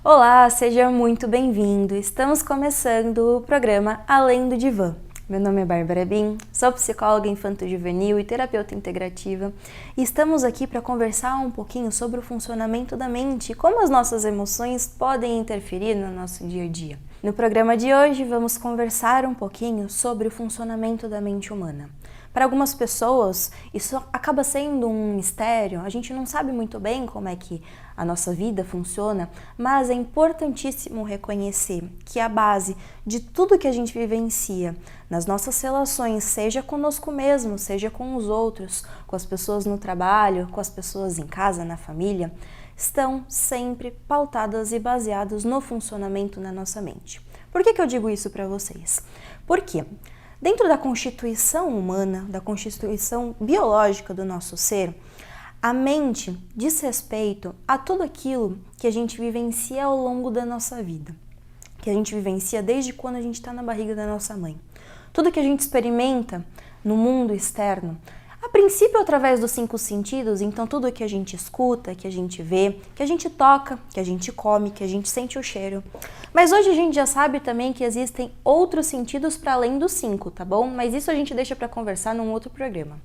Olá, seja muito bem-vindo. Estamos começando o programa Além do Divã. Meu nome é Bárbara Bin, sou psicóloga infanto-juvenil e terapeuta integrativa e estamos aqui para conversar um pouquinho sobre o funcionamento da mente e como as nossas emoções podem interferir no nosso dia a dia. No programa de hoje vamos conversar um pouquinho sobre o funcionamento da mente humana. Para algumas pessoas, isso acaba sendo um mistério, a gente não sabe muito bem como é que a nossa vida funciona, mas é importantíssimo reconhecer que a base de tudo que a gente vivencia nas nossas relações, seja conosco mesmo, seja com os outros, com as pessoas no trabalho, com as pessoas em casa, na família, estão sempre pautadas e baseadas no funcionamento da nossa mente. Por que eu digo isso para vocês? Porque dentro da constituição humana, da constituição biológica do nosso ser, a mente diz respeito a tudo aquilo que a gente vivencia ao longo da nossa vida, que a gente vivencia desde quando a gente está na barriga da nossa mãe. Tudo que a gente experimenta no mundo externo, a princípio através dos 5 sentidos, então tudo que a gente escuta, que a gente vê, que a gente toca, que a gente come, que a gente sente o cheiro. Mas hoje a gente já sabe também que existem outros sentidos para além dos 5, tá bom? Mas isso a gente deixa para conversar num outro programa.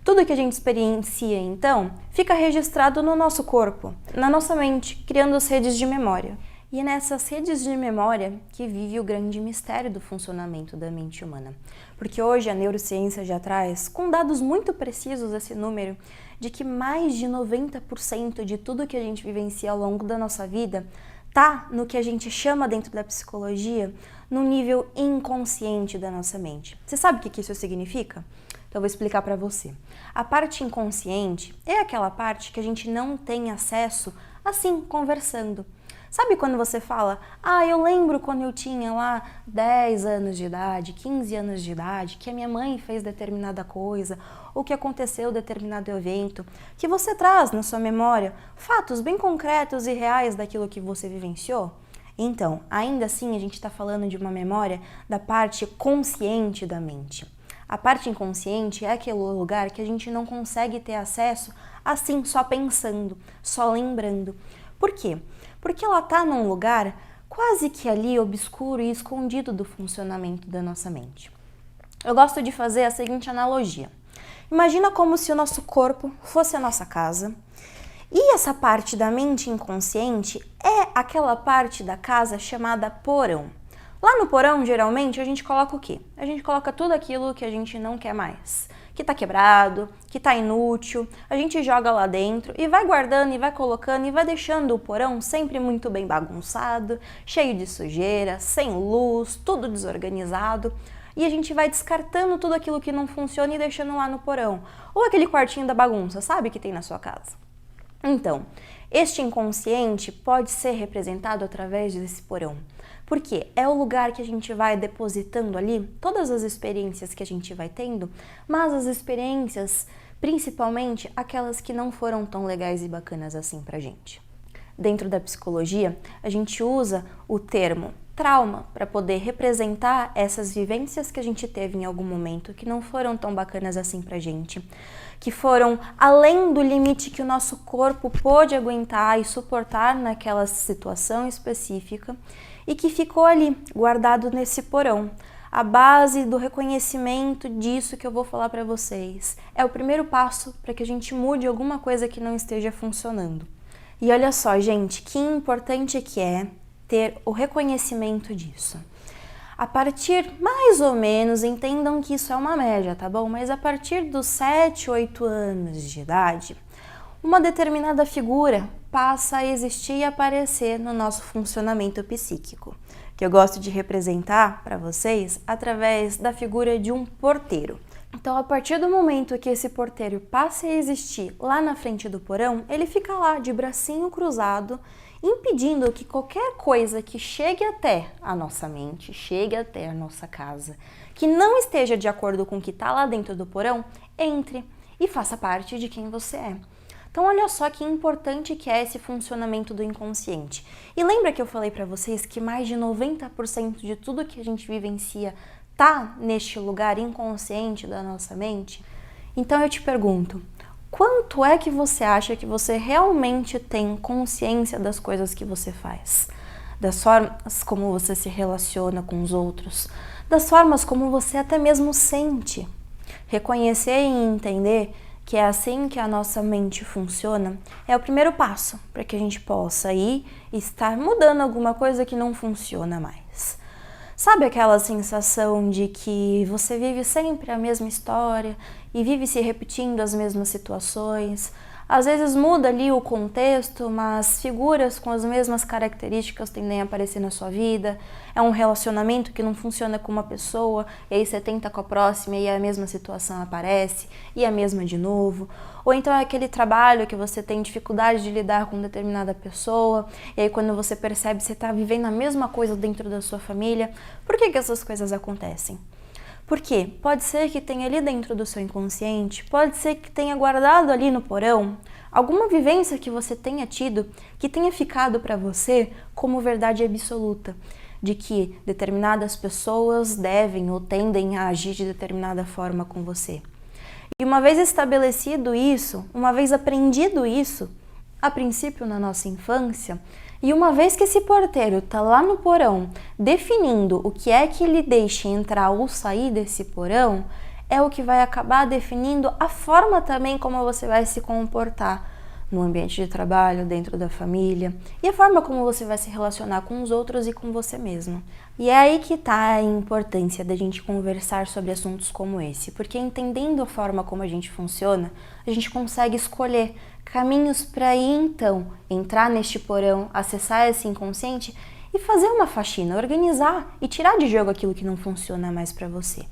Tudo que a gente experiencia, então, fica registrado no nosso corpo, na nossa mente, criando as redes de memória. E é nessas redes de memória que vive o grande mistério do funcionamento da mente humana. Porque hoje a neurociência já traz, com dados muito precisos, esse número de que mais de 90% de tudo que a gente vivencia ao longo da nossa vida tá no que a gente chama dentro da psicologia, no nível inconsciente da nossa mente. Você sabe o que isso significa? Então eu vou explicar para você. A parte inconsciente é aquela parte que a gente não tem acesso assim, conversando. Sabe quando você fala, eu lembro quando eu tinha lá 10 anos de idade, 15 anos de idade, que a minha mãe fez determinada coisa, ou que aconteceu determinado evento, que você traz na sua memória fatos bem concretos e reais daquilo que você vivenciou? Então, ainda assim, a gente está falando de uma memória da parte consciente da mente. A parte inconsciente é aquele lugar que a gente não consegue ter acesso assim, só pensando, só lembrando. Por quê? Porque ela está num lugar quase que ali obscuro e escondido do funcionamento da nossa mente. Eu gosto de fazer a seguinte analogia. Imagina como se o nosso corpo fosse a nossa casa e essa parte da mente inconsciente é aquela parte da casa chamada porão. Lá no porão, geralmente, a gente coloca o quê? A gente coloca tudo aquilo que a gente não quer mais, que tá quebrado, que tá inútil, a gente joga lá dentro e vai guardando e vai colocando e vai deixando o porão sempre muito bem bagunçado, cheio de sujeira, sem luz, tudo desorganizado. E a gente vai descartando tudo aquilo que não funciona e deixando lá no porão. Ou aquele quartinho da bagunça, sabe, que tem na sua casa? Então, este inconsciente pode ser representado através desse porão. Porque é o lugar que a gente vai depositando ali todas as experiências que a gente vai tendo, mas as experiências, principalmente aquelas que não foram tão legais e bacanas assim pra gente. Dentro da psicologia, a gente usa o termo trauma para poder representar essas vivências que a gente teve em algum momento que não foram tão bacanas assim pra gente, que foram além do limite que o nosso corpo pôde aguentar e suportar naquela situação específica e que ficou ali, guardado nesse porão. A base do reconhecimento disso que eu vou falar para vocês é o primeiro passo para que a gente mude alguma coisa que não esteja funcionando. E olha só, gente, que importante que é ter o reconhecimento disso. A partir, mais ou menos, entendam que isso é uma média, tá bom? Mas a partir dos 7, 8 anos de idade, uma determinada figura passa a existir e aparecer no nosso funcionamento psíquico, que eu gosto de representar para vocês através da figura de um porteiro. Então, a partir do momento que esse porteiro passa a existir lá na frente do porão, ele fica lá de bracinho cruzado, impedindo que qualquer coisa que chegue até a nossa mente, chegue até a nossa casa, que não esteja de acordo com o que está lá dentro do porão, entre e faça parte de quem você é. Então olha só que importante que é esse funcionamento do inconsciente. E lembra que eu falei para vocês que mais de 90% de tudo que a gente vivencia tá neste lugar inconsciente da nossa mente? Então eu te pergunto, quanto é que você acha que você realmente tem consciência das coisas que você faz? das formas como você se relaciona com os outros, das formas como você até mesmo sente. Reconhecer e entender que é assim que a nossa mente funciona é o primeiro passo para que a gente possa ir e estar mudando alguma coisa que não funciona mais. Sabe aquela sensação de que você vive sempre a mesma história e vive se repetindo as mesmas situações? Às vezes muda ali o contexto, mas figuras com as mesmas características tendem a aparecer na sua vida. É um relacionamento que não funciona com uma pessoa, e aí você tenta com a próxima e a mesma situação aparece, e a mesma de novo. Ou então é aquele trabalho que você tem dificuldade de lidar com determinada pessoa, e aí quando você percebe você está vivendo a mesma coisa dentro da sua família. Por que essas coisas acontecem? Porque pode ser que tenha ali dentro do seu inconsciente, pode ser que tenha guardado ali no porão alguma vivência que você tenha tido que tenha ficado para você como verdade absoluta, de que determinadas pessoas devem ou tendem a agir de determinada forma com você. E uma vez estabelecido isso, uma vez aprendido isso, a princípio na nossa infância, e uma vez que esse porteiro está lá no porão definindo o que é que ele deixa entrar ou sair desse porão, é o que vai acabar definindo a forma também como você vai se comportar no ambiente de trabalho, dentro da família, e a forma como você vai se relacionar com os outros e com você mesmo. E é aí que está a importância da gente conversar sobre assuntos como esse, porque entendendo a forma como a gente funciona, a gente consegue escolher caminhos para ir então entrar neste porão, acessar esse inconsciente e fazer uma faxina, organizar e tirar de jogo aquilo que não funciona mais para você.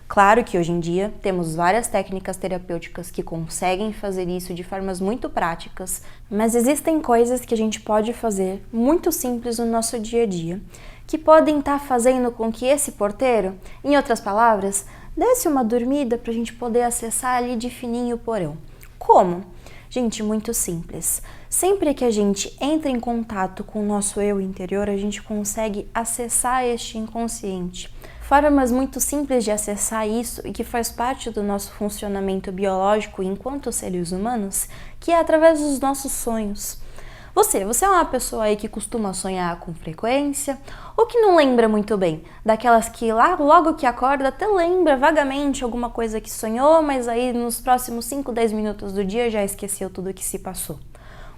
Claro que hoje em dia temos várias técnicas terapêuticas que conseguem fazer isso de formas muito práticas, mas existem coisas que a gente pode fazer muito simples no nosso dia a dia, que podem estar fazendo com que esse porteiro, em outras palavras, desse uma dormida para a gente poder acessar ali de fininho o porão. Como? Gente, muito simples. Sempre que a gente entra em contato com o nosso eu interior, a gente consegue acessar este inconsciente. Formas muito simples de acessar isso e que faz parte do nosso funcionamento biológico enquanto seres humanos, que é através dos nossos sonhos. Você é uma pessoa aí que costuma sonhar com frequência ou que não lembra muito bem? Daquelas que lá, logo que acorda, até lembra vagamente alguma coisa que sonhou, mas aí nos próximos 5, 10 minutos do dia já esqueceu tudo o que se passou.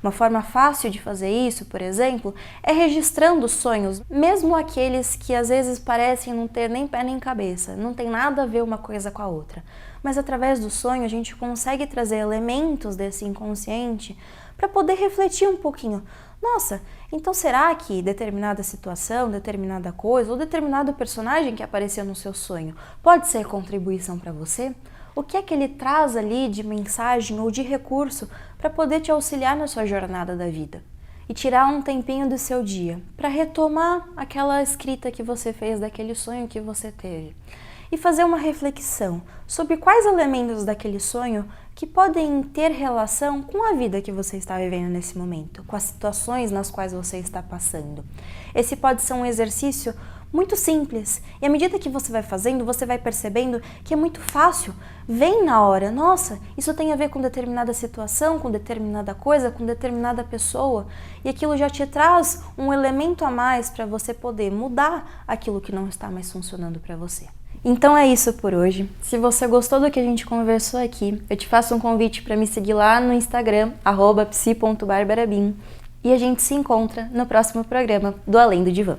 Uma forma fácil de fazer isso, por exemplo, é registrando os sonhos, mesmo aqueles que às vezes parecem não ter nem pé nem cabeça, não tem nada a ver uma coisa com a outra. Mas através do sonho a gente consegue trazer elementos desse inconsciente para poder refletir um pouquinho. Nossa, então será que determinada situação, determinada coisa ou determinado personagem que apareceu no seu sonho pode ser contribuição para você? O que é que ele traz ali de mensagem ou de recurso para poder te auxiliar na sua jornada da vida? E tirar um tempinho do seu dia para retomar aquela escrita que você fez daquele sonho que você teve. E fazer uma reflexão sobre quais elementos daquele sonho que podem ter relação com a vida que você está vivendo nesse momento, com as situações nas quais você está passando. Esse pode ser um exercício muito simples, e à medida que você vai fazendo, você vai percebendo que é muito fácil, vem na hora, nossa, isso tem a ver com determinada situação, com determinada coisa, com determinada pessoa, e aquilo já te traz um elemento a mais para você poder mudar aquilo que não está mais funcionando para você. Então é isso por hoje. Se você gostou do que a gente conversou aqui, eu te faço um convite para me seguir lá no Instagram, @psi.barbarabim, e a gente se encontra no próximo programa do Além do Divã.